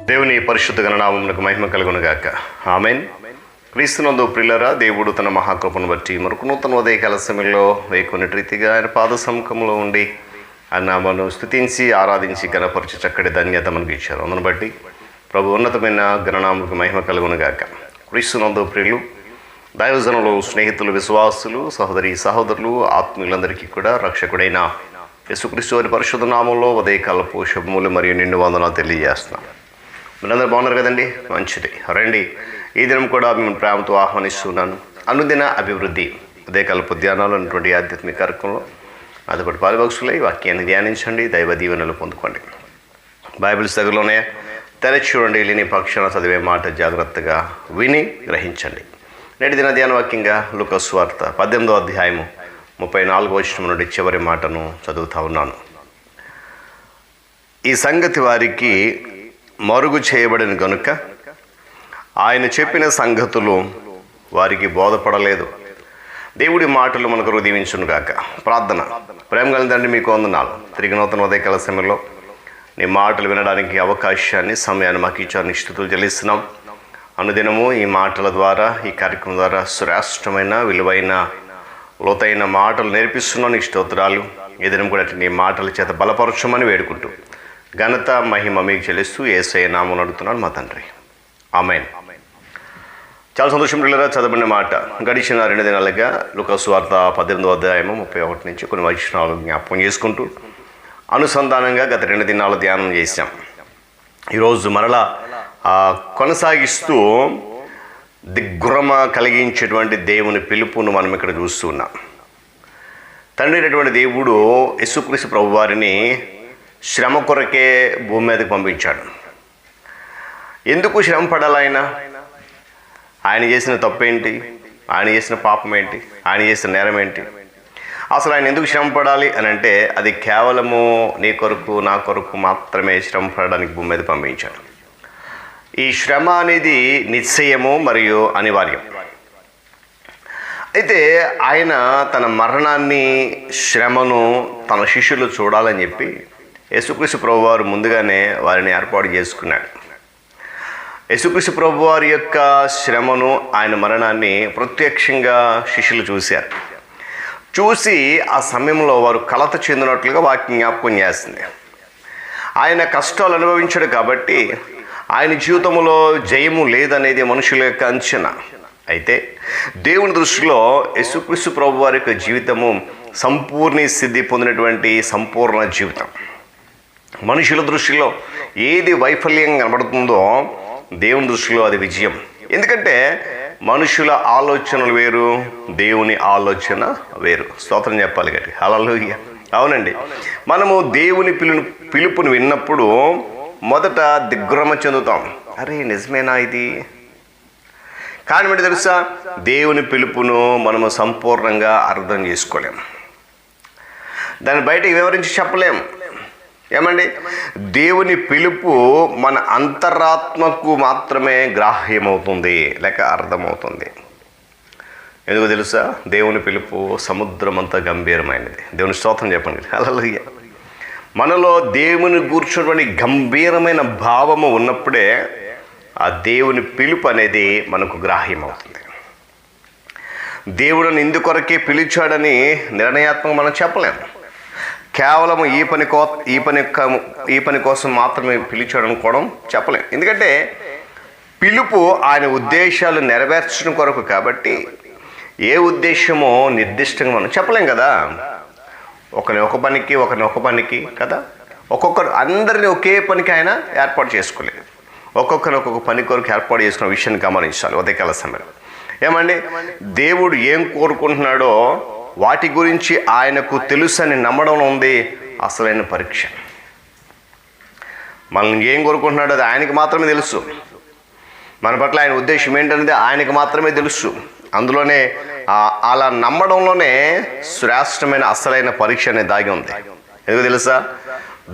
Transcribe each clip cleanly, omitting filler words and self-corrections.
దేవుని పరిశుద్ధ గణనామమునకు మహిమ కలుగునుగాక. ఆమెన్. క్రీస్తునందు ప్రియులారా, దేవుడు తన మహాకృపను బట్టి మరొక నూతన ఉదయకాల సమయంలో వేకున్నటి రీతిగా ఆయన పాద సముఖంలో ఉండి ఆయన నామను స్తుతించి ఆరాధించి గణపరిచి చక్కటి ధన్యత మనకు ఇచ్చారు. అందును బట్టి ప్రభు ఉన్నతమైన గణనామకు మహిమ కలుగునుగాక. క్రీస్తునందు ప్రియులు, దైవజనులు, స్నేహితులు, విశ్వాసులు, సహోదరులు, ఆత్మీయులందరికీ కూడా రక్షకుడైన యేసుక్రీస్తు వారి పరిశుద్ధ నామంలో ఉదయకాలపు శుభములు మరియు నిండు వందనాలు తెలియజేస్తున్నాం. మీరందరూ బాగున్నారు కదండి? మంచిది. రండి, ఈ దినం కూడా మేము ప్రేమతో ఆహ్వానిస్తున్నాను. అనుదిన అభివృద్ధి ఉదయకాలపు ధ్యానాలు అన్నటువంటి ఆధ్యాత్మిక కార్యక్రమంలో అదుపటి పాలుభక్షులై వాక్యాన్ని ధ్యానించండి, దైవ దీవెనలు పొందుకోండి. బైబిల్స్ దగ్గరలోనే తెరచి చూడండి, లేని పక్షాన చదివే మాట జాగ్రత్తగా విని గ్రహించండి. నేటి దిన ధ్యాన వాక్యంగా లూకా సువార్త 18వ అధ్యాయము 34వ వచనం నుండి చివరి మాటను చదువుతా ఉన్నాను. ఈ సంగతి వారికి మరుగు చేయబడిన గనుక ఆయన చెప్పిన సంగతులు వారికి బోధపడలేదు. దేవుడి మాటలు మనకు దీవించునుగాక. ప్రార్థన. ప్రేమ కలిదండి, మీకు వందనాలు. తిరిగి నూతన ఉదయకాల సమయంలో నీ మాటలు వినడానికి అవకాశాన్ని, సమయాన్ని మాకు ఇచ్చారని స్తుతులు చెల్లిస్తున్నాం. అనుదినము ఈ మాటల ద్వారా, ఈ కార్యక్రమం ద్వారా శ్రేష్టమైన, విలువైన, లోతైన మాటలు నేర్పిస్తున్నాను. నీ స్తోత్రాలు. ఈ దినం కూడా నీ మాటల చేత బలపరచమని వేడుకుంటూ ఘనత మహిమ మీకు చెల్లిస్తూ యేసయ్య నామమున అడుగుతున్నాను మా తండ్రి. ఆమేన్. చాలా సంతోషం పిల్లరా. చదవబడిన మాట గడిచిన 2 దినాలుగా లూకా సువార్త 18వ అధ్యాయము 31 నుంచి కొన్ని వచనాలు జ్ఞాపకం చేసుకుంటూ అనుసంధానంగా గత 2 దినాలు ధ్యానం చేశాం. ఈరోజు మరలా కొనసాగిస్తూ దిగ్భ్రమ కలిగించేటువంటి దేవుని పిలుపును మనం ఇక్కడ చూస్తూ ఉన్నాం. తండ్రి అయినటువంటి దేవుడు యేసుక్రీస్తు ప్రభు వారిని శ్రమ కొరకే భూమి మీదకి పంపించాడు. ఎందుకు శ్రమ పడాలి? ఆయన చేసిన తప్పేంటి? ఆయన చేసిన పాపం ఏంటి? ఆయన చేసిన నేరం ఏంటి? అసలు ఆయన ఎందుకు శ్రమ పడాలి అని అంటే, అది కేవలము నీ కొరకు, నా కొరకు మాత్రమే శ్రమ పడడానికి భూమి మీద పంపించాడు. ఈ శ్రమ అనేది నిశ్చయము మరియు అనివార్యం. అయితే ఆయన తన మరణాన్ని, శ్రమను తన శిష్యులు చూడాలని చెప్పి యేసుక్రీస్తు ప్రభు వారు ముందుగానే వారిని ఏర్పాటు చేసుకున్నాడు. యేసుక్రీస్తు ప్రభు వారి యొక్క శ్రమను, ఆయన మరణాన్ని ప్రత్యక్షంగా శిష్యులు చూశారు. చూసి ఆ సమయంలో వారు కలత చెందినట్లుగా వాక్యం జ్ఞాపకం చేస్తుంది. ఆయన కష్టాలు అనుభవించాడు కాబట్టి ఆయన జీవితంలో జయము లేదనేది మనుషుల యొక్క అంచనా. అయితే దేవుని దృష్టిలో యేసుక్రీస్తు ప్రభు వారి యొక్క జీవితము సంపూర్ణ సిద్ధి పొందినటువంటి సంపూర్ణ జీవితం. మనుషుల దృష్టిలో ఏది వైఫల్యం కనబడుతుందో దేవుని దృష్టిలో అది విజయం. ఎందుకంటే మనుషుల ఆలోచనలు వేరు, దేవుని ఆలోచన వేరు. స్తోత్రం చెప్పాలి గట్టి. హల్లెలూయా. అవునండి, మనము దేవుని పిలుపుని విన్నప్పుడు మొదట దిగ్భ్రమ చెందుతాం. అరే, నిజమేనా ఇది? కానీ ఏంటి తెలుసా, దేవుని పిలుపును మనము సంపూర్ణంగా అర్థం చేసుకోలేము, దాన్ని బయటకు వివరించి చెప్పలేము. ఏమండి, దేవుని పిలుపు మన అంతరాత్మకు మాత్రమే గ్రాహ్యమవుతుంది, లేక అర్థమవుతుంది. ఎందుకు తెలుసా? దేవుని పిలుపు సముద్రం అంతా గంభీరమైనది. దేవుని స్తోత్రం చెప్పండి. హల్లెలూయా. మనలో దేవుని కూర్చున్నటువంటి గంభీరమైన భావము ఉన్నప్పుడే ఆ దేవుని పిలుపు అనేది మనకు గ్రాహ్యమవుతుంది. దేవుడిని ఇందుకొరకే పిలిచాడని నిర్ణయాత్మక మనం చెప్పలేము. కేవలం ఈ పని కోసం మాత్రమే పిలిచాడు అనుకోవడం చెప్పలేం. ఎందుకంటే పిలుపు ఆయన ఉద్దేశాలు నెరవేర్చడం కొరకు కాబట్టి ఏ ఉద్దేశమో నిర్దిష్టంగా మనం చెప్పలేం కదా. ఒకరిని ఒక పనికి కదా. అందరినీ ఒకే పనికి ఆయన ఏర్పాటు చేసుకోలేదు. ఒక్కొక్కరిని ఒక్కొక్క పని కొరకు ఏర్పాటు చేసుకున్న విషయాన్ని గమనించాలి ఉదయకాల సమయంలో. ఏమండి, దేవుడు ఏం కోరుకుంటున్నాడో వాటి గురించి ఆయనకు తెలుసని నమ్మడం ఉంది అసలైన పరీక్ష. మనల్ని ఏం కోరుకుంటున్నాడో అది ఆయనకి మాత్రమే తెలుసు. మన పట్ల ఆయన ఉద్దేశం ఏంటనేది ఆయనకు మాత్రమే తెలుసు. అందులోనే అలా నమ్మడంలోనే శ్రేష్టమైన అసలైన పరీక్ష అనేది దాగి ఉంది. ఎందుకు తెలుసా?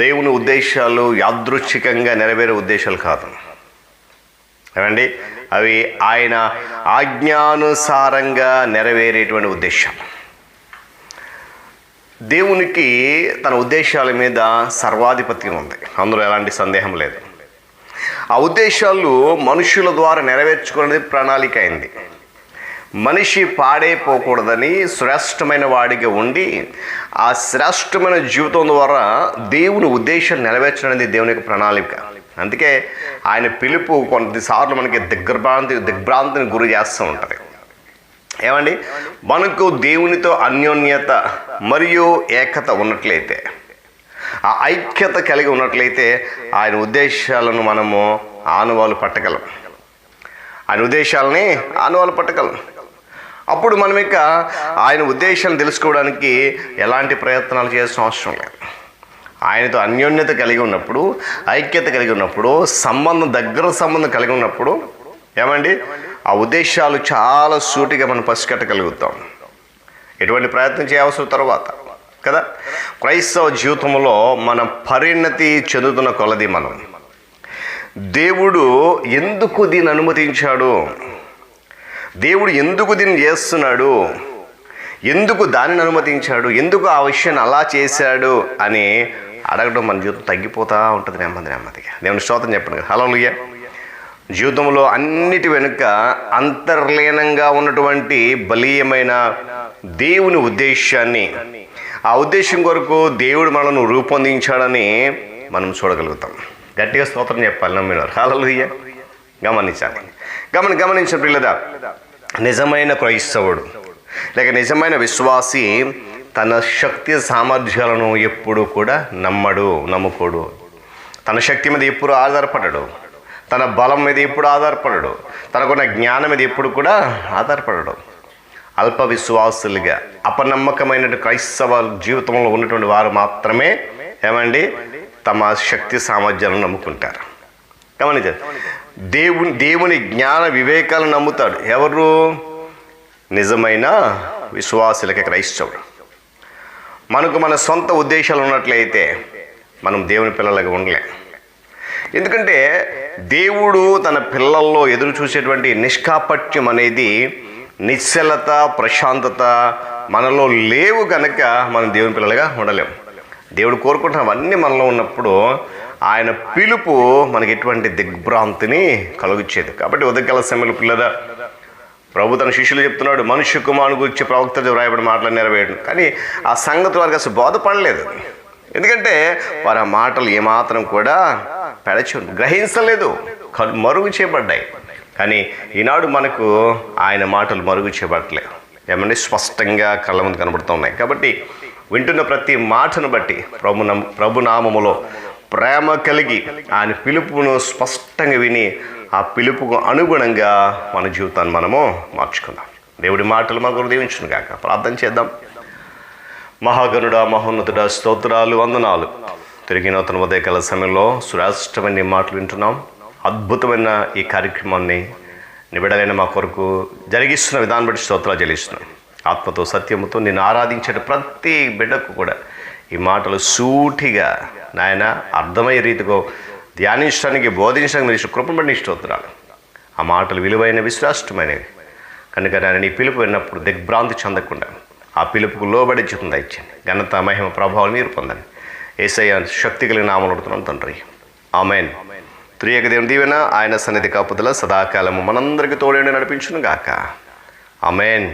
దేవుని ఉద్దేశాలు యాదృచ్ఛికంగా నెరవేరే ఉద్దేశాలు కాదు. ఏమండి, అవి ఆయన ఆజ్ఞానుసారంగా నెరవేరేటువంటి ఉద్దేశాలు. దేవునికి తన ఉద్దేశాల మీద సర్వాధిపత్యం ఉంది, అందులో ఎలాంటి సందేహం లేదు. ఆ ఉద్దేశాలు మనుషుల ద్వారా నెరవేర్చుకునేది ప్రణాళిక అయింది. మనిషి పాడైపోకూడదని శ్రేష్టమైన వాడిగా ఉండి ఆ శ్రేష్టమైన జీవితం ద్వారా దేవుని ఉద్దేశం నెరవేర్చడానికి దేవుని యొక్క ప్రణాళిక. అందుకే ఆయన పిలుపు కొన్నిసార్లు మనకి దిగ్భ్రాంతిని గురి చేస్తూ ఉంటుంది. ఏమండి, మనకు దేవునితో అన్యోన్యత మరియు ఏకత ఉన్నట్లయితే, ఆ ఐక్యత కలిగి ఉన్నట్లయితే ఆయన ఉద్దేశాలను మనము ఆనవాలు పట్టగలం. ఆయన ఉద్దేశాలని ఆనవాలు పట్టగలం. అప్పుడు మనం ఇక ఆయన ఉద్దేశాలను తెలుసుకోవడానికి ఎలాంటి ప్రయత్నాలు చేయాల్సిన అవసరం లేదు. ఆయనతో అన్యోన్యత కలిగి ఉన్నప్పుడు, ఐక్యత కలిగి ఉన్నప్పుడు, దగ్గర సంబంధం కలిగి ఉన్నప్పుడు ఏమండి ఆ ఉద్దేశాలు చాలా సూటిగా మనం పసిగట్టగలుగుతాం. ఎటువంటి ప్రయత్నం చేయవలసిన తర్వాత కదా. క్రైస్తవ జీవితంలో మనం పరిణతి చెందుతున్న కొలది మనం దేవుడు ఎందుకు దీన్ని అనుమతించాడు, దేవుడు ఎందుకు దీన్ని చేస్తున్నాడు, ఎందుకు దానిని అనుమతించాడు, ఎందుకు ఆ విషయాన్ని అలా చేశాడు అని అడగడం మన జీవితం తగ్గిపోతూ ఉంటుంది నెమ్మదిగా. దేవుని స్తోత్రం చెప్పండి కదా. హల్లెలూయా. జీవితంలో అన్నిటి వెనుక అంతర్లీనంగా ఉన్నటువంటి బలీయమైన దేవుని ఉద్దేశాన్ని, ఆ ఉద్దేశం కొరకు దేవుడు మనల్ని రూపొందించాడని మనం చూడగలుగుతాం. గట్టిగా స్తోత్రం చెప్పాలి, నమ్మినారు. హల్లెలూయా. గమనించిన పిల్లదా, నిజమైన క్రైస్తవుడు లేక నిజమైన విశ్వాసి తన శక్తి సామర్థ్యాలను ఎప్పుడు కూడా నమ్ముకోడు. తన శక్తి మీద ఎప్పుడు ఆధారపడడు, తన బలం మీద ఎప్పుడు ఆధారపడడు, తనకున్న జ్ఞానం మీద ఎప్పుడు కూడా ఆధారపడడు. అల్ప విశ్వాసులుగా అపనమ్మకమైన క్రైస్తవ జీవితంలో ఉన్నటువంటి వారు మాత్రమే ఏమండి తమ శక్తి సామర్థ్యాలను నమ్ముకుంటారు. గమనించారు, దేవుని జ్ఞాన వివేకాలను నమ్ముతాడు. ఎవరు? నిజమైన విశ్వాసులకి క్రైస్తవుడు. మనకు మన సొంత ఉద్దేశాలు ఉన్నట్లయితే మనం దేవుని పిల్లలుగా ఉండలేం. ఎందుకంటే దేవుడు తన పిల్లల్లో ఎదురు చూసేటువంటి నిష్కాపట్యం అనేది, నిశ్చలత, ప్రశాంతత మనలో లేవు కనుక మనం దేవుని పిల్లలుగా ఉండలేం. దేవుడు కోరుకుంటున్నవన్నీ మనలో ఉన్నప్పుడు ఆయన పిలుపు మనకి ఎటువంటి దిగ్భ్రాంతిని కలుగుచ్చేది. కాబట్టి ఉదయకాల సమయంలో పిల్లదా, ప్రభు తన శిష్యులు చెప్తున్నాడు, మనుష్య కుమారుని గురించి ప్రవక్త వ్రాయబడిన మాటలు నెరవేయడం. కానీ ఆ సంగతి వారికి అసలు బోధపడలేదు. ఎందుకంటే వారి ఆ మాటలు ఏమాత్రం కూడా గ్రహించలేదు, మరుగు చేయబడ్డాయి. కానీ ఈనాడు మనకు ఆయన మాటలు మరుగు చేయబడట్లేదు. ఏమంటే స్పష్టంగా కళ్ళ ముందు కనబడుతూ ఉన్నాయి. కాబట్టి వింటున్న ప్రతి మాటను బట్టి ప్రభునామములో ప్రేమ కలిగి ఆయన పిలుపును స్పష్టంగా విని ఆ పిలుపుకు అనుగుణంగా మన జీవితాన్ని మనము మార్చుకుందాం. దేవుడి మాటలు మనకు దీవించును గాక. ప్రార్థన చేద్దాం. మహాగణుడా, మహోన్నతుడా, స్తోత్రాలు, వందనాలు. తిరిగి నూతన ఉదయకాల సమయంలో శ్రేష్టమైన మాటలు వింటున్నాం. అద్భుతమైన ఈ కార్యక్రమాన్ని నిబిడలైన మా కొరకు జరిగిస్తున్న విధానం బట్టి స్తోత్రాలు చెల్లిస్తున్నాం. ఆత్మతో సత్యముతో నిన్ను ఆరాధించే ప్రతి బిడ్డకు కూడా ఈ మాటలు సూటిగా నాయన అర్థమయ్యే రీతిగా ధ్యానించడానికి, బోధించడానికి మీరు కృపను బట్టి స్తోత్రాలు. ఆ మాటలు విలువైనవి, శ్రేష్టమైనవి కనుక నాయన నీ పిలుపు విన్నప్పుడు దిగ్భ్రాంతి చెందకుండా ఆ పిలుపుకు లోబడి జీవితం ఇచ్చింది. ఘనత, మహిమ, ప్రభావం మీరు పొందండి. యేసయ్య శక్తి కలిగిన నామములో అడుగుతున్నాను తండ్రి. ఆమేన్. త్రియేక దేవుని దీవెన, ఆయన సన్నిధి కాపుదల సదాకాలము మనందరికీ తోడేండి నడిపించును గాక. ఆమేన్.